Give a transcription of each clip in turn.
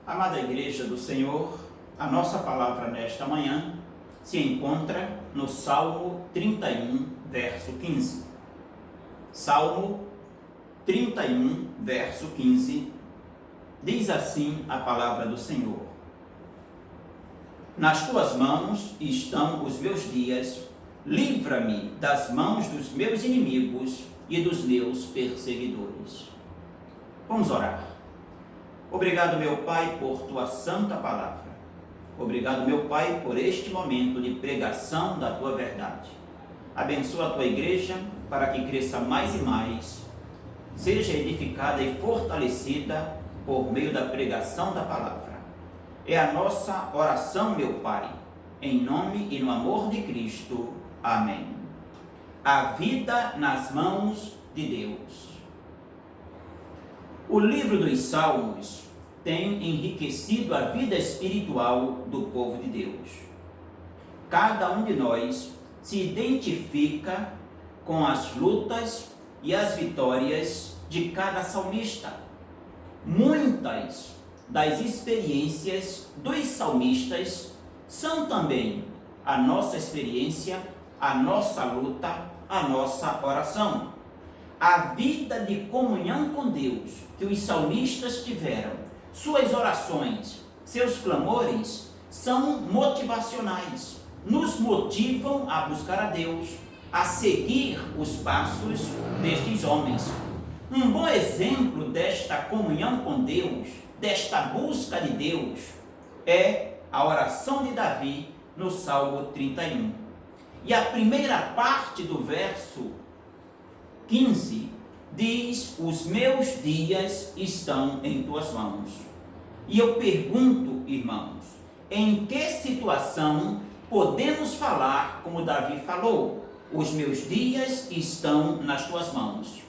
Amada Igreja do Senhor, a nossa palavra nesta manhã se encontra no Salmo 31, verso 15. Salmo 31, verso 15, diz assim a palavra do Senhor: Nas tuas mãos estão os meus dias, livra-me das mãos dos meus inimigos e dos meus perseguidores. Vamos orar. Obrigado, meu Pai, por tua santa palavra. Obrigado, meu Pai, por este momento de pregação da tua verdade. Abençoa a tua igreja para que cresça mais e mais, seja edificada e fortalecida por meio da pregação da palavra. É a nossa oração, meu Pai, em nome e no amor de Cristo. Amém. A vida nas mãos de Deus. O livro dos Salmos tem enriquecido a vida espiritual do povo de Deus. Cada um de nós se identifica com as lutas e as vitórias de cada salmista. Muitas das experiências dos salmistas são também a nossa experiência, a nossa luta, a nossa oração. A vida de comunhão com Deus que os salmistas tiveram, suas orações, seus clamores, são motivacionais, nos motivam a buscar a Deus, a seguir os passos destes homens. Um bom exemplo desta comunhão com Deus, desta busca de Deus, é a oração de Davi no Salmo 31. E a primeira parte do verso 15 diz: os meus dias estão em tuas mãos. E eu pergunto, irmãos, em que situação podemos falar como Davi falou? Os meus dias estão nas tuas mãos.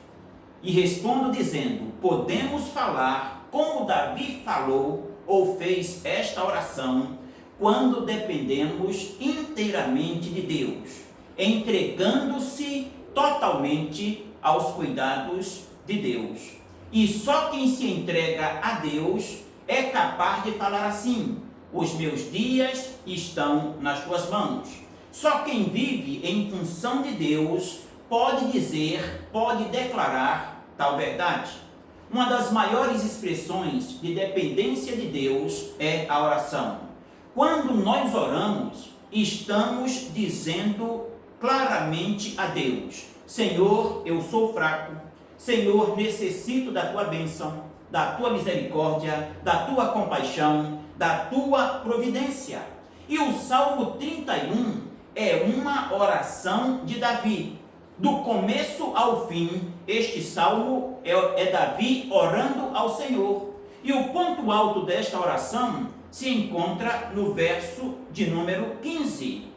E respondo dizendo: podemos falar como Davi falou ou fez esta oração quando dependemos inteiramente de Deus, entregando-se totalmente aos cuidados de Deus. E só quem se entrega a Deus é capaz de falar assim: os meus dias estão nas tuas mãos. Só quem vive em função de Deus pode dizer, pode declarar tal verdade. Uma das maiores expressões de dependência de Deus é a oração. Quando nós oramos, estamos dizendo claramente a Deus: Senhor, eu sou fraco. Senhor, necessito da tua bênção, da tua misericórdia, da tua compaixão, da tua providência. E o Salmo 31 é uma oração de Davi. Do começo ao fim, este salmo é Davi orando ao Senhor. E o ponto alto desta oração se encontra no verso de número 15.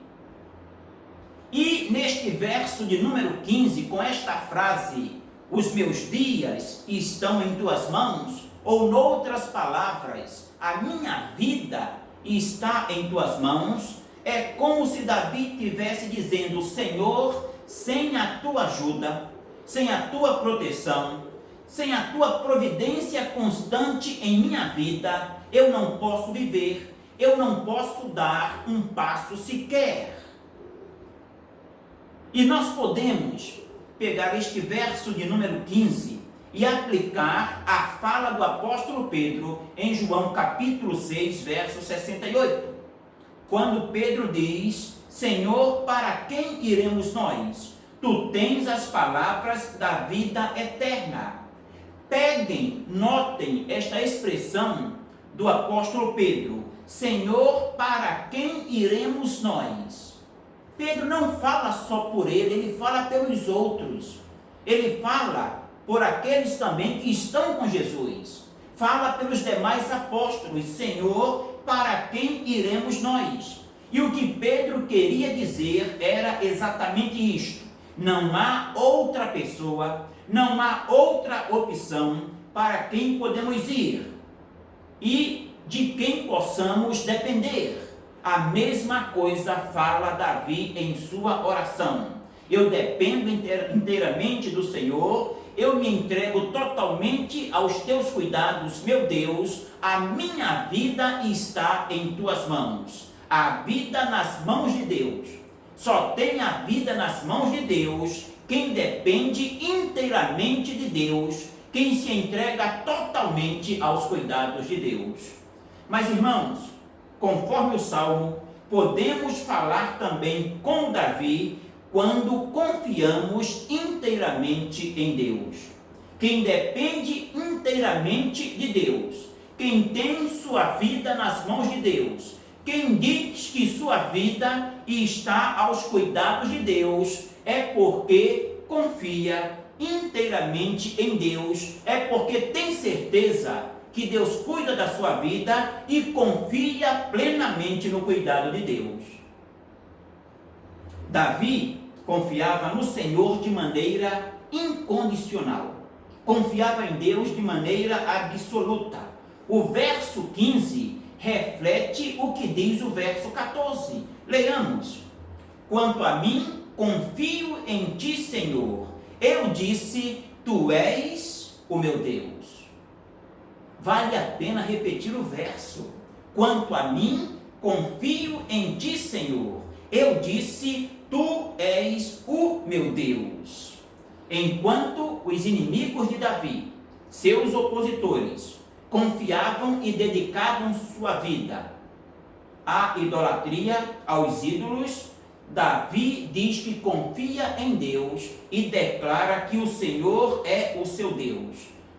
E neste verso de número 15, com esta frase: os meus dias estão em tuas mãos, ou noutras palavras, a minha vida está em tuas mãos, é como se Davi estivesse dizendo: Senhor, sem a tua ajuda, sem a tua proteção, sem a tua providência constante em minha vida, eu não posso viver, eu não posso dar um passo sequer. E nós podemos pegar este verso de número 15 e aplicar a fala do apóstolo Pedro em João capítulo 6, verso 68. Quando Pedro diz: Senhor, para quem iremos nós? Tu tens as palavras da vida eterna. Peguem, notem esta expressão do apóstolo Pedro: Senhor, para quem iremos nós? Pedro não fala só por ele fala pelos outros. Ele fala por aqueles também que estão com Jesus. Fala pelos demais apóstolos: Senhor, para quem iremos nós? E o que Pedro queria dizer era exatamente isto: não há outra pessoa, não há outra opção para quem podemos ir e de quem possamos depender. A mesma coisa fala Davi em sua oração: eu dependo inteiramente do Senhor, eu me entrego totalmente aos teus cuidados, meu Deus, a minha vida está em tuas mãos. A vida nas mãos de Deus. Só tem a vida nas mãos de Deus quem depende inteiramente de Deus, quem se entrega totalmente aos cuidados de Deus. Mas, irmãos, conforme o Salmo, podemos falar também com Davi quando confiamos inteiramente em Deus. Quem depende inteiramente de Deus, quem tem sua vida nas mãos de Deus, quem diz que sua vida está aos cuidados de Deus, é porque confia inteiramente em Deus, é porque tem certeza que Deus cuida da sua vida e confia plenamente no cuidado de Deus. Davi confiava no Senhor de maneira incondicional, confiava em Deus de maneira absoluta. O verso 15 reflete o que diz o verso 14. Leamos: quanto a mim, confio em ti, Senhor. Eu disse, tu és o meu Deus. Vale a pena repetir o verso. Quanto a mim, confio em ti, Senhor. Eu disse, tu és o meu Deus. Enquanto os inimigos de Davi, seus opositores, confiavam e dedicavam sua vida à idolatria, aos ídolos, Davi diz que confia em Deus e declara que o Senhor é o seu Deus.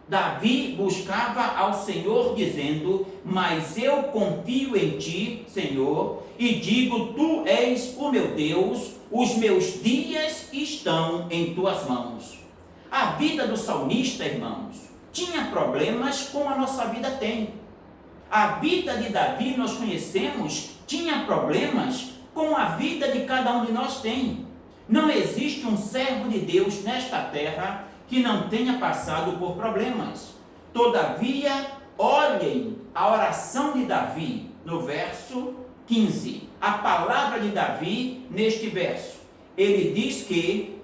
Davi buscava ao Senhor dizendo, mas eu confio em ti, Senhor, e digo, tu és o meu Deus, os meus dias estão em tuas mãos. A vida do salmista, irmãos, tinha problemas como a nossa vida tem. A vida de Davi, nós conhecemos, tinha problemas como a vida de cada um de nós tem. Não existe um servo de Deus nesta terra que não tenha passado por problemas. Todavia, olhem a oração de Davi no verso 15. A palavra de Davi neste verso. Ele diz que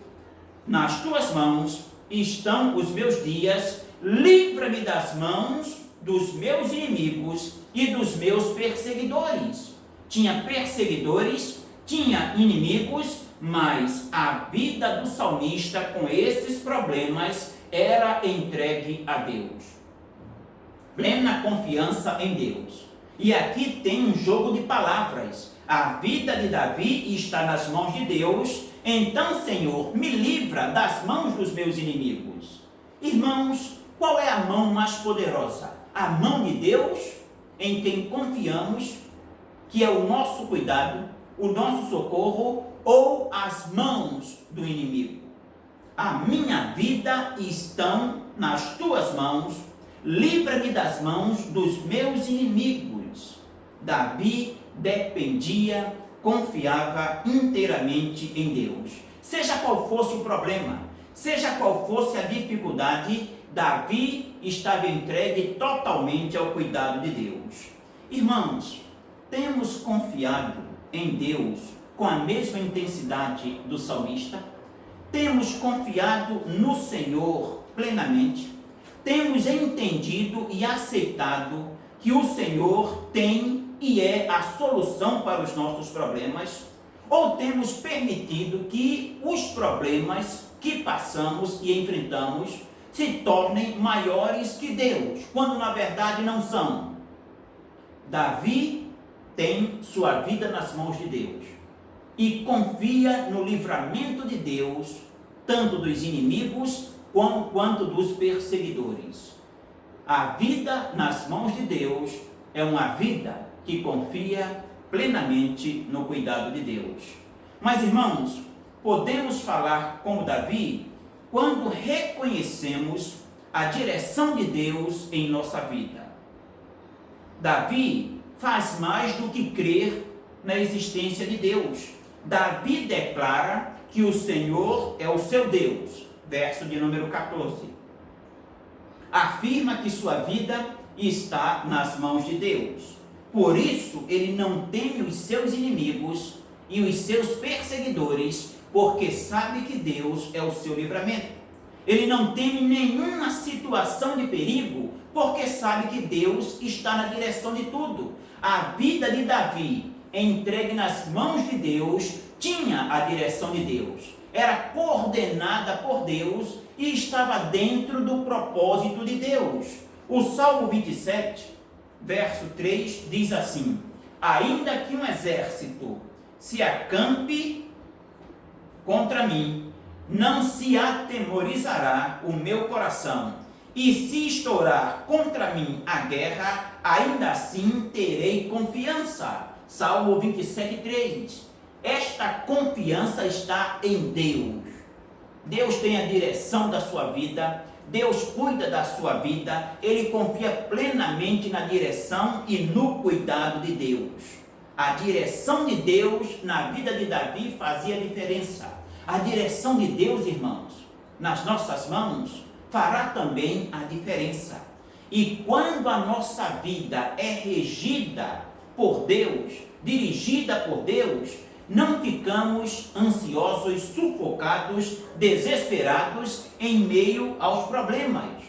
nas tuas mãos estão os meus dias, livra-me das mãos dos meus inimigos e dos meus perseguidores. Tinha perseguidores, tinha inimigos, mas a vida do salmista com esses problemas era entregue a Deus. Plena confiança em Deus. E aqui tem um jogo de palavras. A vida de Davi está nas mãos de Deus. Então, Senhor, me livra das mãos dos meus inimigos. Irmãos, qual é a mão mais poderosa? A mão de Deus, em quem confiamos, que é o nosso cuidado, o nosso socorro, ou as mãos do inimigo? A minha vida estão nas tuas mãos, livra-me das mãos dos meus inimigos. Davi dependia, confiava inteiramente em Deus. Seja qual fosse o problema, seja qual fosse a dificuldade, Davi estava entregue totalmente ao cuidado de Deus. Irmãos, temos confiado em Deus com a mesma intensidade do salmista? Temos confiado no Senhor plenamente? Temos entendido e aceitado que o Senhor tem e é a solução para os nossos problemas? Ou temos permitido que os problemas que passamos e enfrentamos se tornem maiores que Deus, quando na verdade não são? Davi tem sua vida nas mãos de Deus e confia no livramento de Deus, tanto dos inimigos quanto dos perseguidores. A vida nas mãos de Deus é uma vida que confia plenamente no cuidado de Deus. Mas, irmãos, podemos falar como Davi quando reconhecemos a direção de Deus em nossa vida. Davi faz mais do que crer na existência de Deus. Davi declara que o Senhor é o seu Deus, verso de número 14. Afirma que sua vida está nas mãos de Deus. Por isso, ele não teme os seus inimigos e os seus perseguidores, porque sabe que Deus é o seu livramento. Ele não teme nenhuma situação de perigo, porque sabe que Deus está na direção de tudo. A vida de Davi, entregue nas mãos de Deus, tinha a direção de Deus. Era coordenada por Deus e estava dentro do propósito de Deus. O Salmo 27, verso 3, diz assim: ainda que um exército se acampe contra mim, não se atemorizará o meu coração, e se estourar contra mim a guerra, ainda assim terei confiança. Salmo 27, 3. Esta confiança está em Deus. Deus tem a direção da sua vida, Deus cuida da sua vida, ele confia plenamente na direção e no cuidado de Deus. A direção de Deus na vida de Davi fazia diferença. A direção de Deus, irmãos, nas nossas mãos, fará também a diferença. E quando a nossa vida é regida por Deus, dirigida por Deus, não ficamos ansiosos, sufocados, desesperados em meio aos problemas.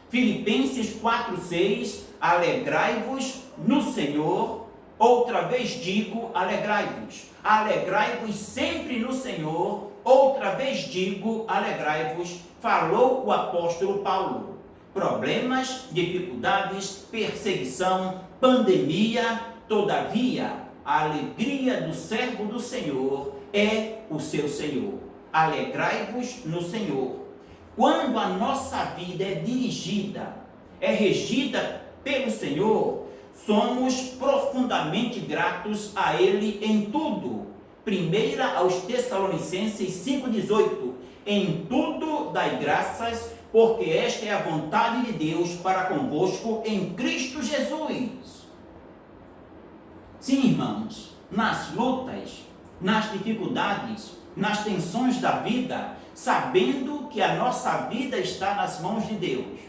Filipenses 4:6, alegrai-vos no Senhor. Outra vez digo, alegrai-vos. Alegrai-vos sempre no Senhor. Outra vez digo, alegrai-vos. Falou o apóstolo Paulo. Problemas, dificuldades, perseguição, pandemia, todavia, a alegria do servo do Senhor é o seu Senhor. Alegrai-vos no Senhor. Quando a nossa vida é dirigida, é regida pelo Senhor, somos profundamente gratos a Ele em tudo. 1 aos Tessalonicenses 5,18. Em tudo dai graças, porque esta é a vontade de Deus para convosco em Cristo Jesus. Sim, irmãos, nas lutas, nas dificuldades, nas tensões da vida, sabendo que a nossa vida está nas mãos de Deus,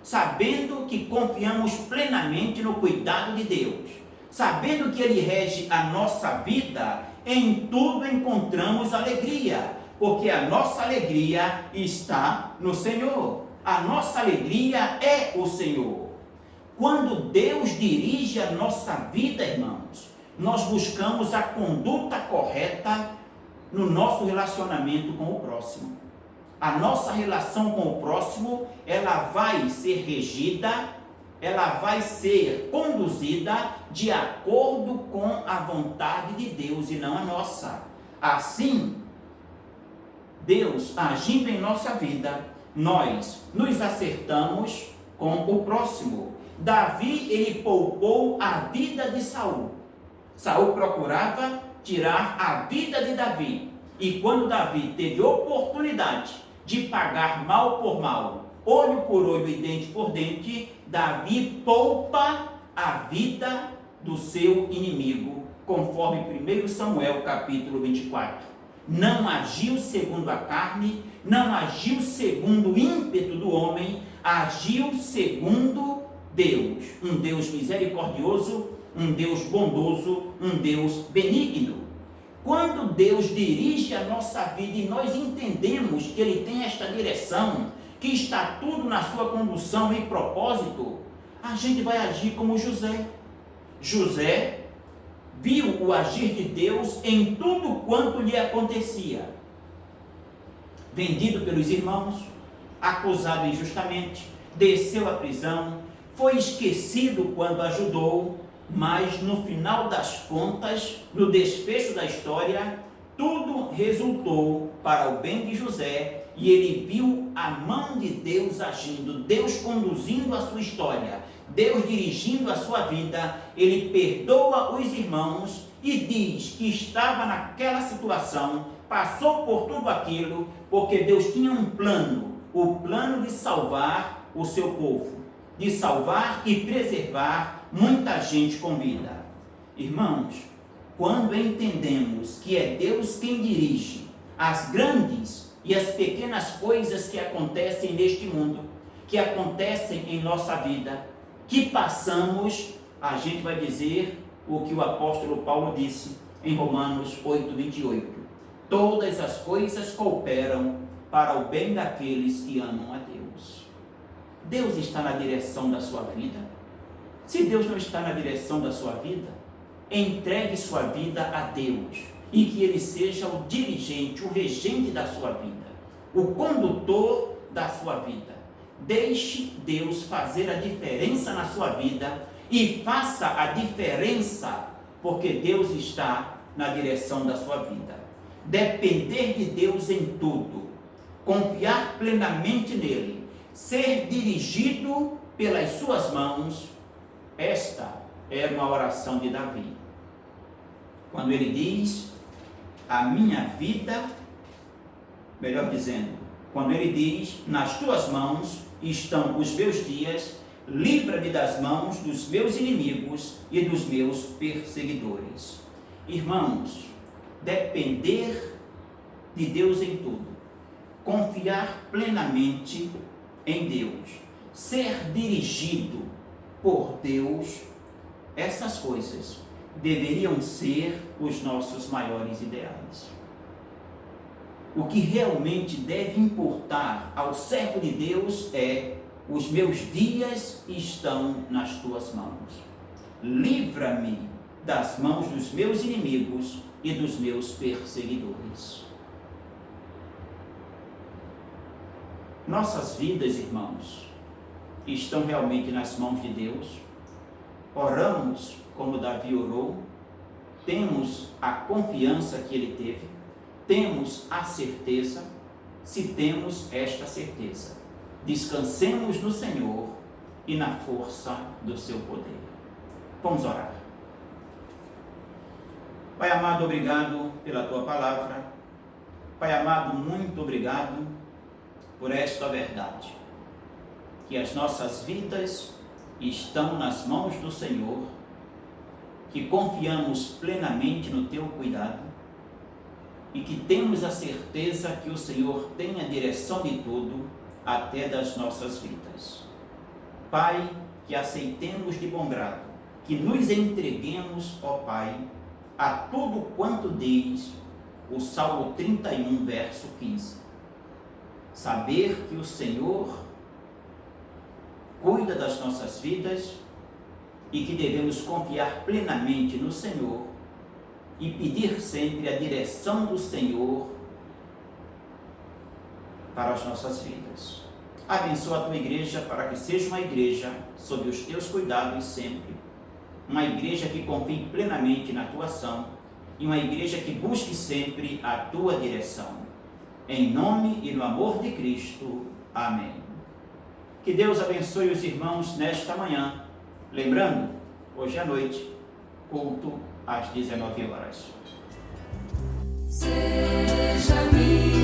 sabendo que confiamos plenamente no cuidado de Deus, sabendo que Ele rege a nossa vida, em tudo encontramos alegria, porque a nossa alegria está no Senhor. A nossa alegria é o Senhor. Quando Deus dirige a nossa vida, irmãos, nós buscamos a conduta correta no nosso relacionamento com o próximo. A nossa relação com o próximo, ela vai ser regida, ela vai ser conduzida de acordo com a vontade de Deus e não a nossa. Assim, Deus agindo em nossa vida, nós nos acertamos com o próximo. Davi, ele poupou a vida de Saul. Saul procurava tirar a vida de Davi. E quando Davi teve oportunidade de pagar mal por mal, olho por olho e dente por dente, Davi poupa a vida do seu inimigo, conforme 1 Samuel capítulo 24. Não agiu segundo a carne, não agiu segundo o ímpeto do homem, agiu segundo Deus, um Deus misericordioso, um Deus bondoso, um Deus benigno. Quando Deus dirige a nossa vida e nós entendemos que Ele tem esta direção, que está tudo na sua condução e propósito, a gente vai agir como José. José viu o agir de Deus em tudo quanto lhe acontecia. Vendido pelos irmãos, acusado injustamente, desceu à prisão, foi esquecido quando ajudou, mas no final das contas, no desfecho da história, tudo resultou para o bem de José e ele viu a mão de Deus agindo, Deus conduzindo a sua história, Deus dirigindo a sua vida. Ele perdoa os irmãos e diz que estava naquela situação, passou por tudo aquilo, porque Deus tinha um plano, o plano de salvar o seu povo, de salvar e preservar muita gente com vida. Irmãos, quando entendemos que é Deus quem dirige as grandes e as pequenas coisas que acontecem neste mundo, que acontecem em nossa vida, que passamos, a gente vai dizer o que o apóstolo Paulo disse em Romanos 8:28. Todas as coisas cooperam para o bem daqueles que amam a Deus. Deus está na direção da sua vida? Se Deus não está na direção da sua vida, entregue sua vida a Deus e que Ele seja o dirigente, o regente da sua vida, o condutor da sua vida. Deixe Deus fazer a diferença na sua vida e faça a diferença, porque Deus está na direção da sua vida. Depender de Deus em tudo, confiar plenamente nele, ser dirigido pelas suas mãos, esta é uma oração de Davi. Quando ele diz, a minha vida, melhor dizendo, quando ele diz, nas tuas mãos estão os meus dias, livra-me das mãos dos meus inimigos e dos meus perseguidores. Irmãos, depender de Deus em tudo, confiar plenamente em Deus, ser dirigido por Deus, essas coisas deveriam ser os nossos maiores ideais. O que realmente deve importar ao servo de Deus é: os meus dias estão nas tuas mãos. Livra-me das mãos dos meus inimigos e dos meus perseguidores. Nossas vidas, irmãos, estão realmente nas mãos de Deus? Oramos como Davi orou? Temos a confiança que ele teve? Temos a certeza? Se temos esta certeza, descansemos no Senhor e na força do seu poder. Vamos orar. Pai amado, obrigado pela tua palavra. Pai amado, muito obrigado por esta verdade, que as nossas vidas estão nas mãos do Senhor, que confiamos plenamente no teu cuidado e que temos a certeza que o Senhor tem a direção de tudo, até das nossas vidas. Pai, que aceitemos de bom grado, que nos entreguemos, ó Pai, a tudo quanto diz o Salmo 31, verso 15. Saber que o Senhor cuida das nossas vidas e que devemos confiar plenamente no Senhor e pedir sempre a direção do Senhor para as nossas vidas. Abençoa a tua igreja para que seja uma igreja sob os teus cuidados sempre, uma igreja que confie plenamente na tua ação e uma igreja que busque sempre a tua direção. Em nome e no amor de Cristo. Amém. Que Deus abençoe os irmãos nesta manhã. Lembrando, hoje à noite, culto às 19 horas. Seja minha